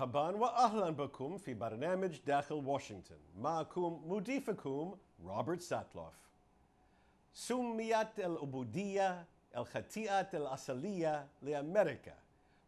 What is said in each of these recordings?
مرحبا وأهلا بكم في برنامج داخل واشنطن. معكم مضيفكم روبرت ساتلوف. سميت العبودية الخطيئة الأصلية لأمريكا،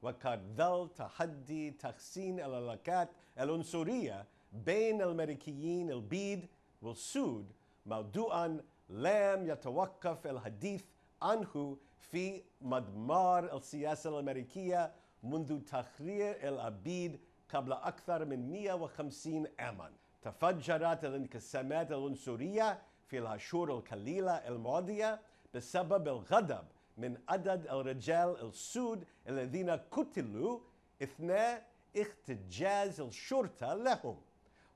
وقد ظل تحدي تحسين العلاقات العنصرية بين الأمريكيين البيض والسود موضوعا لم يتوقف الحديث عنه في مضمار السياسة الأمريكية منذ تحرير العبيد قبل أكثر من 150 عاما. تفجرت الانقسامات العنصرية في الأشهر القليلة الماضية بسبب الغضب من عدد الرجال السود الذين قتلوا أثناء احتجاز الشرطة لهم،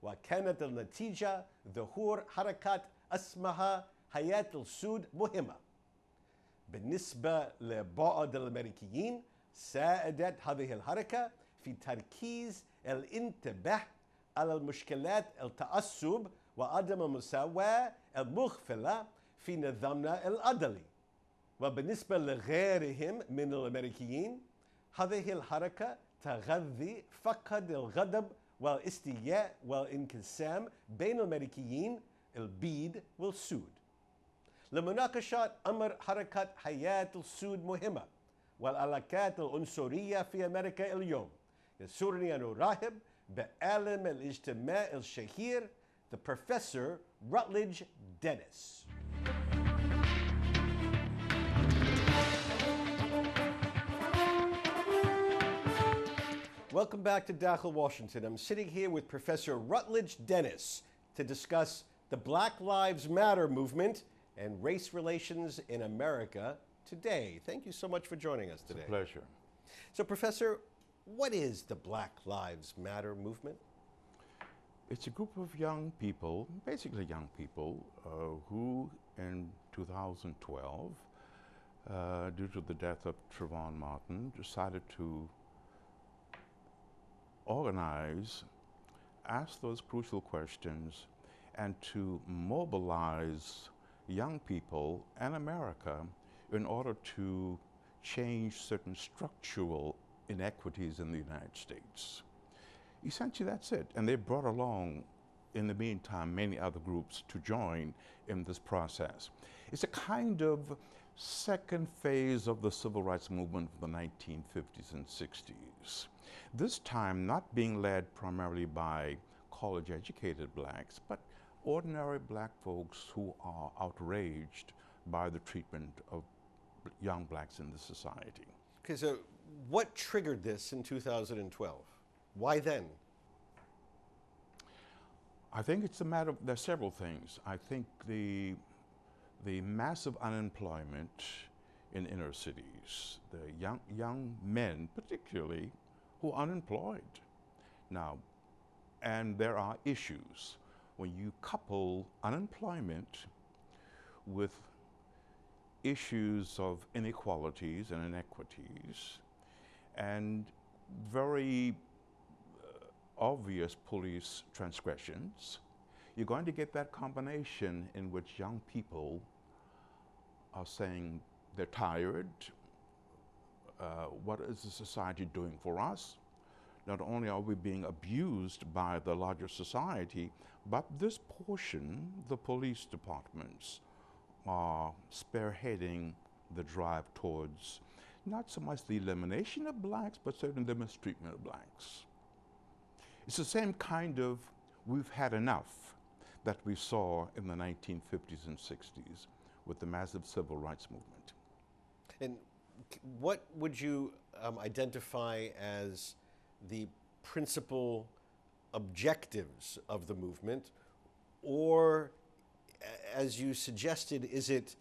وكانت النتيجة ظهور حركات اسمها حياة السود مهمة. بالنسبة لبعض الأمريكيين ساعدت هذه الحركة في تركيز الانتباه على المشكلات التعصب وعدم المساواة المخفلة في نظامنا العدلي. وبالنسبة لغيرهم من الأمريكيين، هذه الحركة تغذي فقد الغضب والاستياء والانقسام بين الأمريكيين البيض والسود. لمناقشة أمر حركة حياة السود مهمة والعلاقات العنصرية في أمريكا اليوم، يسرني أن أرحب بعالم الاجتماع الشهير the Professor Rutledge Dennis. Welcome back to Dakhel, Washington. I'm sitting here with Professor Rutledge Dennis to discuss the Black Lives Matter movement and race relations in America today. Thank you so much for joining us today. It's a pleasure. So, Professor, what is the Black Lives Matter movement? It's a group of young people, basically young people, who in 2012, due to the death of Trayvon Martin, decided to organize, ask those crucial questions, and to mobilize young people and America in order to change certain structural inequities in the United States. Essentially, that's it. And they brought along, in the meantime, many other groups to join in this process. It's a kind of second phase of the civil rights movement of the 1950s and 60s. This time not being led primarily by college-educated blacks, but ordinary black folks who are outraged by the treatment of young blacks in the society. Okay, so what triggered this in 2012? Why then? I think it's a matter of, there are several things. I think the massive unemployment in inner cities, the young men particularly, who are unemployed now, and there are issues. When you couple unemployment with issues of inequalities and inequities and very obvious police transgressions, you're going to get that combination in which young people are saying they're tired. What is the society doing for us? Not only are we being abused by the larger society, but this portion, the police departments, are spearheading the drive towards not so much the elimination of blacks, but certainly the mistreatment of blacks. It's the same kind of we've had enough that we saw in the 1950s and 60s with the massive civil rights movement. And what would you identify as the principal objectives of the movement? Or, as you suggested, is it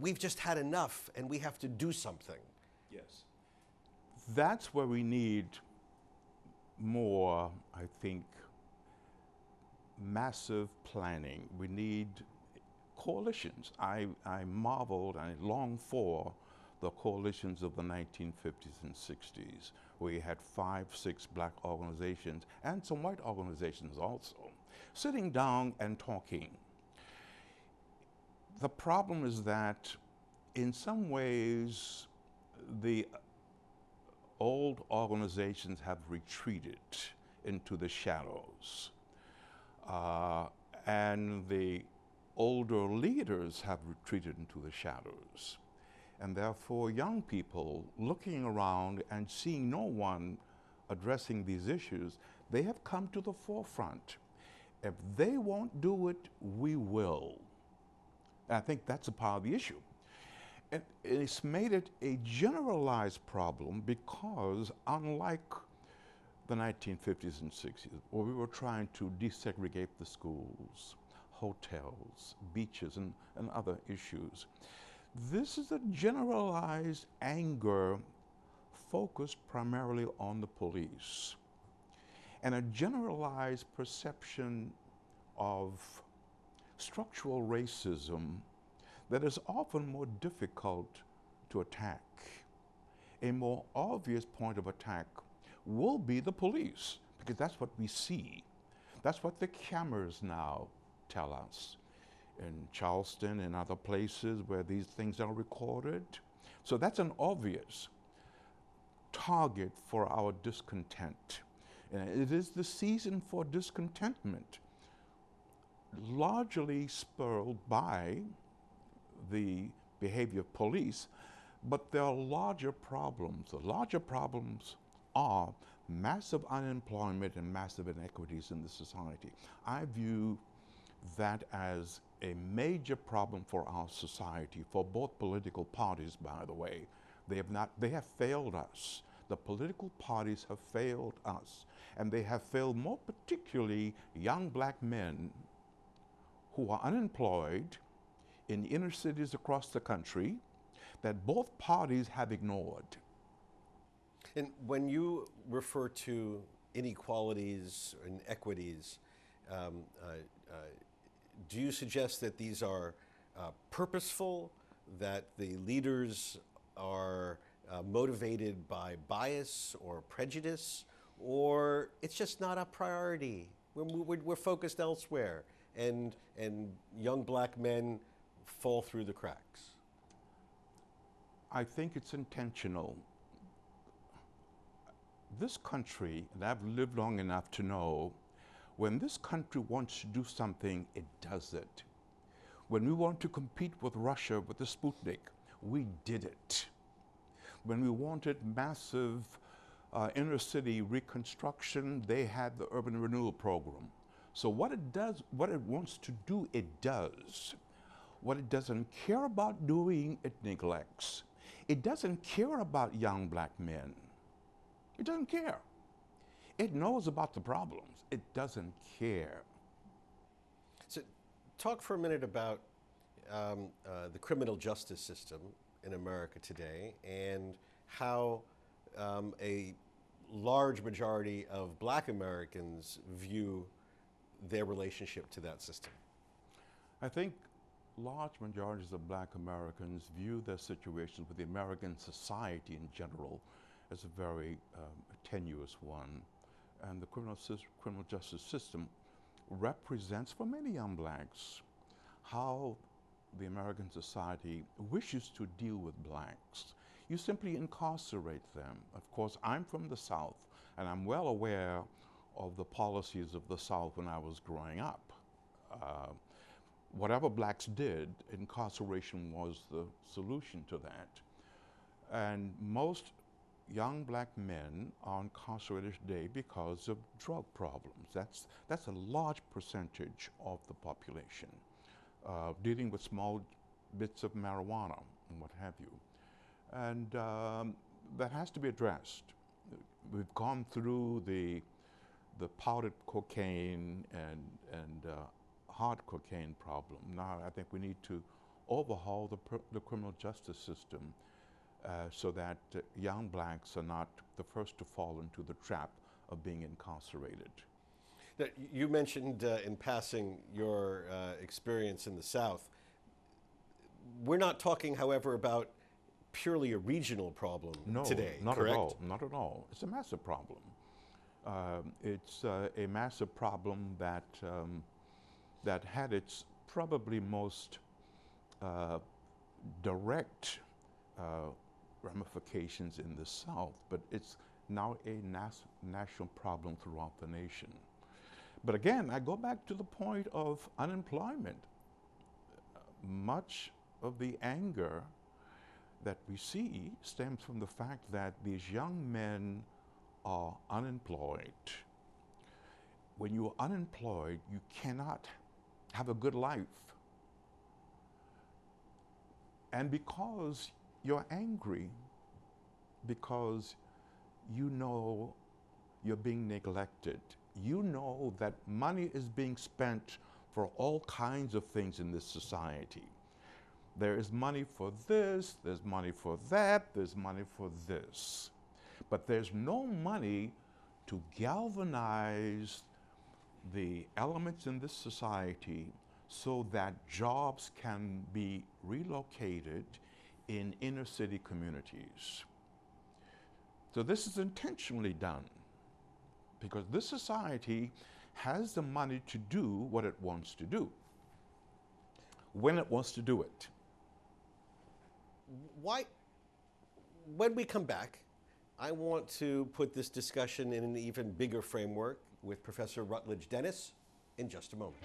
we've just had enough and we have to do something? Yes. That's where we need more, I think, massive planning. We need coalitions. I marveled, I longed for the coalitions of the 1950s and 60s, where you had 5, 6 black organizations and some white organizations also, sitting down and talking. The problem is that in some ways the old organizations have retreated into the shadows. Uh, and the older leaders have retreated into the shadows. And therefore, young people looking around and seeing no one addressing these issues, they have come to the forefront. If they won't do it, we will. And I think that's a part of the issue. And it's made it a generalized problem because, unlike the 1950s and 60s, where we were trying to desegregate the schools, hotels, beaches, and other issues, this is a generalized anger focused primarily on the police, and a generalized perception of structural racism that is often more difficult to attack. A more obvious point of attack will be the police, because that's what we see. That's what the cameras now tell us in Charleston and other places where these things are recorded. So that's an obvious target for our discontent. And it is the season for discontentment, largely spurred by the behavior of police, but there are larger problems. The larger problems are massive unemployment and massive inequities in the society. I view that as a major problem for our society, for both political parties, by the way. They have failed us. The political parties have failed us, and they have failed more particularly young black men who are unemployed in inner cities across the country that both parties have ignored. And when you refer to inequalities and equities, um, uh, uh, do you suggest that these are purposeful, that the leaders are motivated by bias or prejudice, or it's just not a priority? We're focused elsewhere, and young black men fall through the cracks. I think it's intentional. This country, and I've lived long enough to know, when this country wants to do something, it does it. When we want to compete with Russia with the Sputnik, we did it. When we wanted massive inner city reconstruction, they had the urban renewal program. So what it does, what it wants to do, it does. What it doesn't care about doing, it neglects. It doesn't care about young black men. It doesn't care. It knows about the problems. It doesn't care. So, talk for a minute about the criminal justice system in America today and how a large majority of black Americans view their relationship to that system. I think large majorities of black Americans view their situation with the American society in general as a very tenuous one. And the criminal justice system represents, for many young blacks, how the American society wishes to deal with blacks. You simply incarcerate them. Of course, I'm from the South, and I'm well aware of the policies of the South when I was growing up. Whatever blacks did, incarceration was the solution to that. And most young black men are incarcerated today because of drug problems. That's a large percentage of the population, dealing with small bits of marijuana and what have you. And that has to be addressed. We've gone through the powdered cocaine and hard cocaine problem. Now I think we need to overhaul the criminal justice system so that young blacks are not the first to fall into the trap of being incarcerated. Now, you mentioned in passing your experience in the South. We're not talking, however, about purely a regional problem today, not correct? at all. Not at all. It's a massive problem. It's a massive problem that had its probably most direct ramifications in the South, but it's now a national problem throughout the nation. But again, I go back to the point of unemployment. Much of the anger that we see stems from the fact that these young men are unemployed. When you are unemployed, you cannot have a good life. And because you're angry, because you know you're being neglected, you know that money is being spent for all kinds of things in this society. There is money for this, there's money for that, there's money for this. But there's no money to galvanize the elements in this society so that jobs can be relocated in inner city communities. So this is intentionally done because this society has the money to do what it wants to do, when it wants to do it. Why, when we come back, I want to put this discussion in an even bigger framework with Professor Rutledge Dennis in just a moment.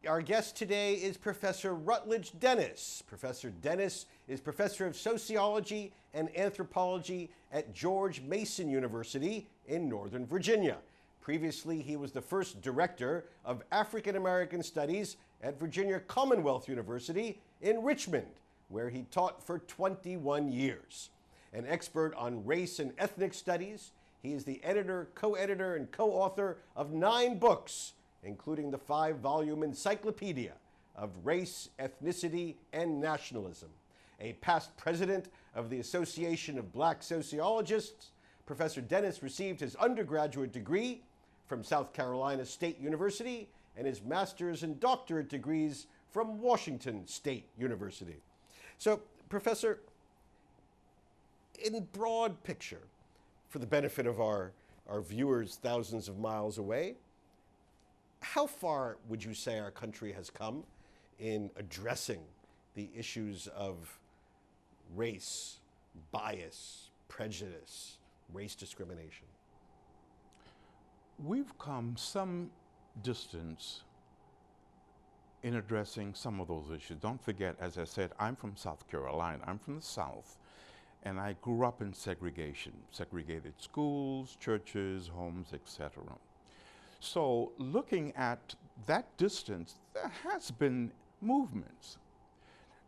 Our guest today is Professor Rutledge Dennis. Professor Dennis is Professor of Sociology and Anthropology at George Mason University in Northern Virginia. Previously, he was the first director of African American Studies at Virginia Commonwealth University in Richmond, where he taught for 21 years. An expert on race and ethnic studies, he is the editor, co-editor, and co-author of 9 books, including the 5-volume Encyclopedia of Race, Ethnicity, and Nationalism. A past president of the Association of Black Sociologists, Professor Dennis received his undergraduate degree from South Carolina State University and his master's and doctorate degrees from Washington State University. So, Professor, in broad picture, for the benefit of our viewers thousands of miles away, how far would you say our country has come in addressing the issues of race, bias, prejudice, race discrimination? We've come some distance in addressing some of those issues. Don't forget, as I said, I'm from South Carolina. I'm from the South, and I grew up in segregation, segregated schools, churches, homes, etc. So looking at that distance, there has been movements.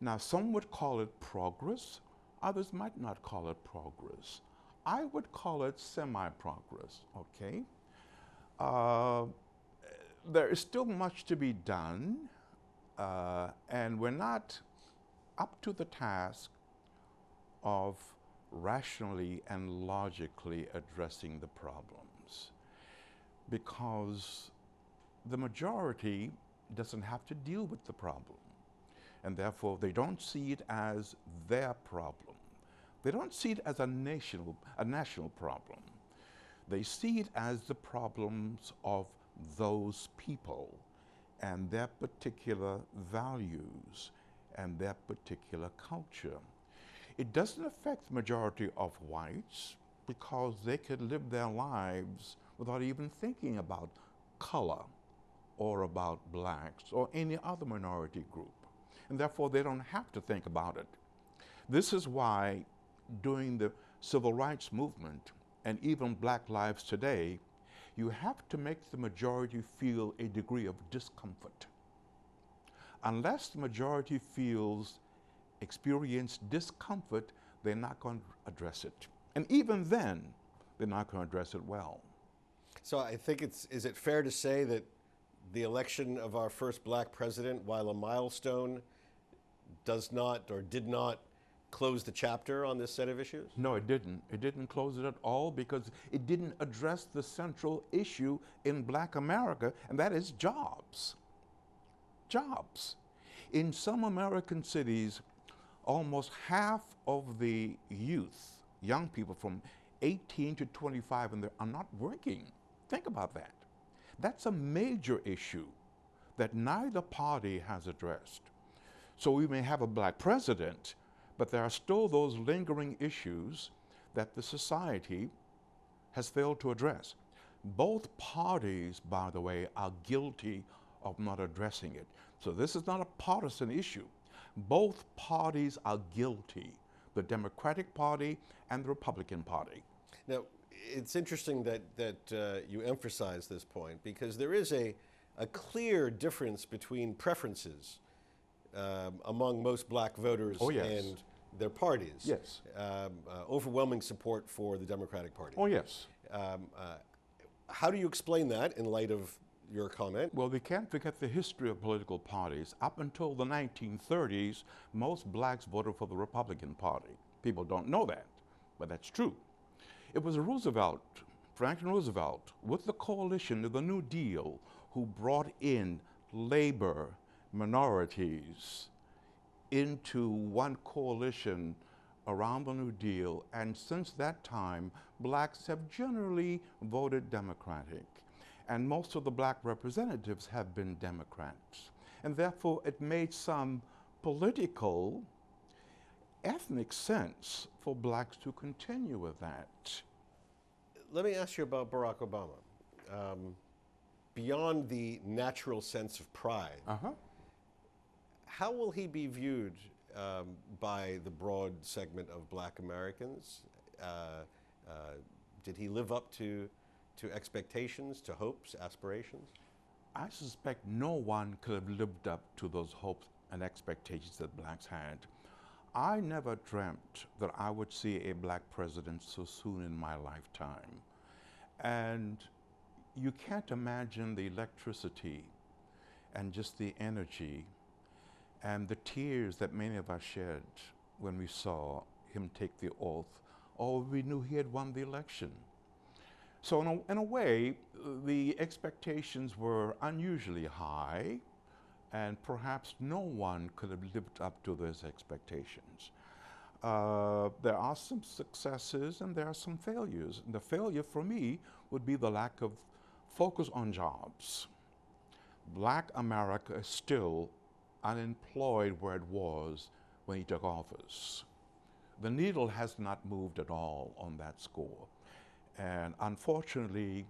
Now, some would call it progress. Others might not call it progress. I would call it semi-progress, okay? There is still much to be done, and we're not up to the task of rationally and logically addressing the problems, because the majority doesn't have to deal with the problem, and therefore they don't see it as their problem. They don't see it as a national problem. They see it as the problems of those people and their particular values and their particular culture. It doesn't affect the majority of whites because they could live their lives without even thinking about color or about blacks or any other minority group. And therefore, they don't have to think about it. This is why during the civil rights movement and even Black lives today, you have to make the majority feel a degree of discomfort. Unless the majority experience discomfort, they're not going to address it. And even then, they're not going to address it well. So I think is it fair to say that the election of our first black president, while a milestone, does not or did not close the chapter on this set of issues? No, it didn't. It didn't close it at all because it didn't address the central issue in Black America, and that is jobs. Jobs. In some American cities, almost half of the youth, young people from 18 to 25, and are not working. Think about that. That's a major issue that neither party has addressed. So we may have a black president, but there are still those lingering issues that the society has failed to address. Both parties, by the way, are guilty of not addressing it. So this is not a partisan issue. Both parties are guilty, the Democratic Party and the Republican Party. Now, it's interesting that you emphasize this point, because there is a clear difference between preferences among most black voters Oh, yes. and their parties. Yes. Overwhelming support for the Democratic Party. Oh, yes. How do you explain that in light of your comment? Well, we can't forget the history of political parties. Up until the 1930s, most blacks voted for the Republican Party. People don't know that, but that's true. It was Roosevelt, Franklin Roosevelt, with the coalition of the New Deal, who brought in labor, minorities into one coalition around the New Deal, and since that time, blacks have generally voted Democratic, and most of the black representatives have been Democrats. And therefore, it made some political, ethnic sense for blacks to continue with that. Let me ask you about Barack Obama. Beyond the natural sense of pride, how will he be viewed by the broad segment of black Americans? Did he live up to expectations, to hopes, aspirations? I suspect no one could have lived up to those hopes and expectations that blacks had. I never dreamt that I would see a black president so soon in my lifetime. And you can't imagine the electricity and just the energy and the tears that many of us shed when we saw him take the oath, or we knew he had won the election. So in a way, the expectations were unusually high, and perhaps no one could have lived up to those expectations. There are some successes and there are some failures. And the failure for me would be the lack of focus on jobs. Black America is still unemployed where it was when he took office. The needle has not moved at all on that score. And unfortunately,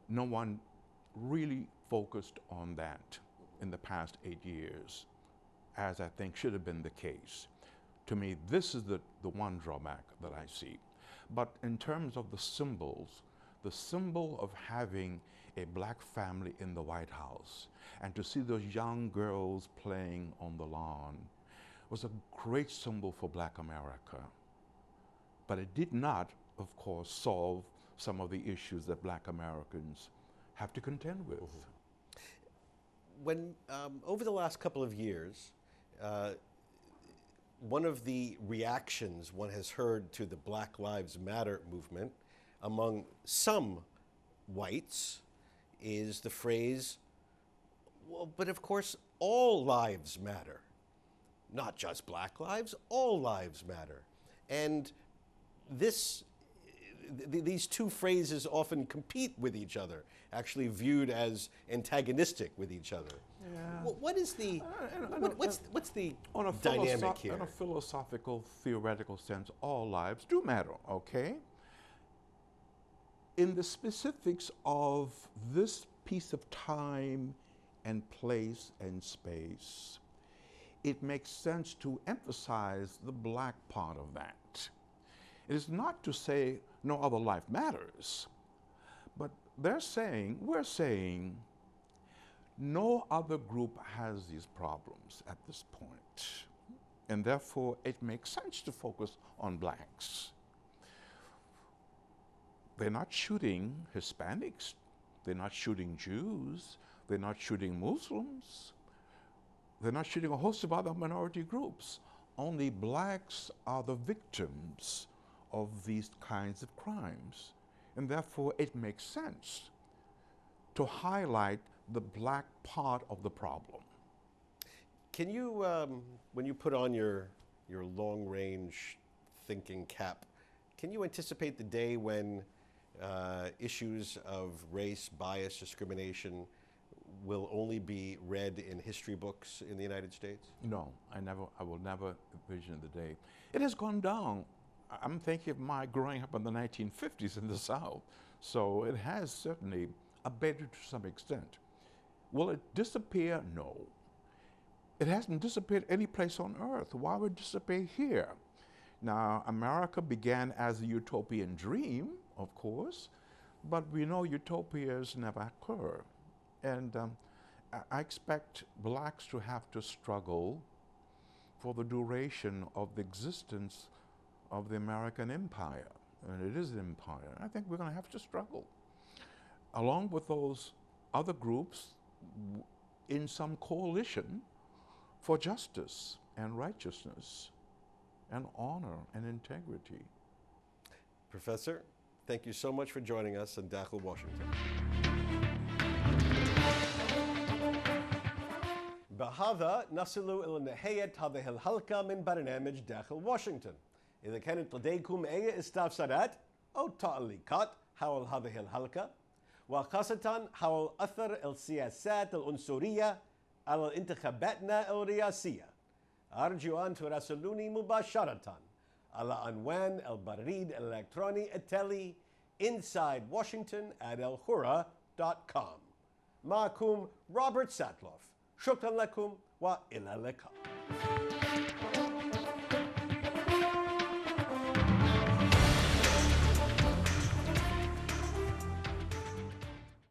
no one really focused on that in the past 8 years, as I think should have been the case. To me, this is the one drawback that I see. But in terms of the symbols, the symbol of having a black family in the White House and to see those young girls playing on the lawn was a great symbol for black America. But it did not, of course, solve some of the issues that black Americans have to contend with. When, over the last couple of years, one of the reactions one has heard to the Black Lives Matter movement among some whites is the phrase, well, but of course all lives matter. Not just black lives, all lives matter. And these two phrases often compete with each other, actually viewed as antagonistic with each other. Yeah. What is the, what's the dynamic here? In a philosophical, theoretical sense, all lives do matter, okay? In the specifics of this piece of time and place and space, it makes sense to emphasize the black part of that. It is not to say no other life matters, but we're saying, no other group has these problems at this point, and therefore it makes sense to focus on blacks. They're not shooting Hispanics, they're not shooting Jews, they're not shooting Muslims, they're not shooting a host of other minority groups. Only blacks are the victims of these kinds of crimes. And therefore, it makes sense to highlight the black part of the problem. Can you, when you put on your long-range thinking cap, can you anticipate the day when issues of race, bias, discrimination will only be read in history books in the United States? No, I will never envision the day. It has gone down. I'm thinking of my growing up in the 1950s in the South, so it has certainly abated to some extent. Will it disappear? No. It hasn't disappeared any place on earth. Why would it disappear here? Now, America began as a utopian dream, of course, but we know utopias never occur. And I expect blacks to have to struggle for the duration of the existence of the American empire. And it is an empire. I think we're going to have to struggle, along with those other groups in some coalition for justice and righteousness and honor and integrity. Professor, thank you so much for joining us in Dakhel, Washington. بهذا نصل إلى نهاية هذه الحلقة من برنامج داخل واشنطن. إذا كانت لديكم أي استفسارات أو تعليقات حول هذه الحلقة، وخاصة حول أثر السياسات العنصرية على انتخاباتنا الرئاسية، أرجو أن تراسلوني مباشرة على عنوان البريد الإلكتروني التالي insidewashington@elhura.com. معكم روبرت ساتلوف. شكرا لكم وإلى اللقاء.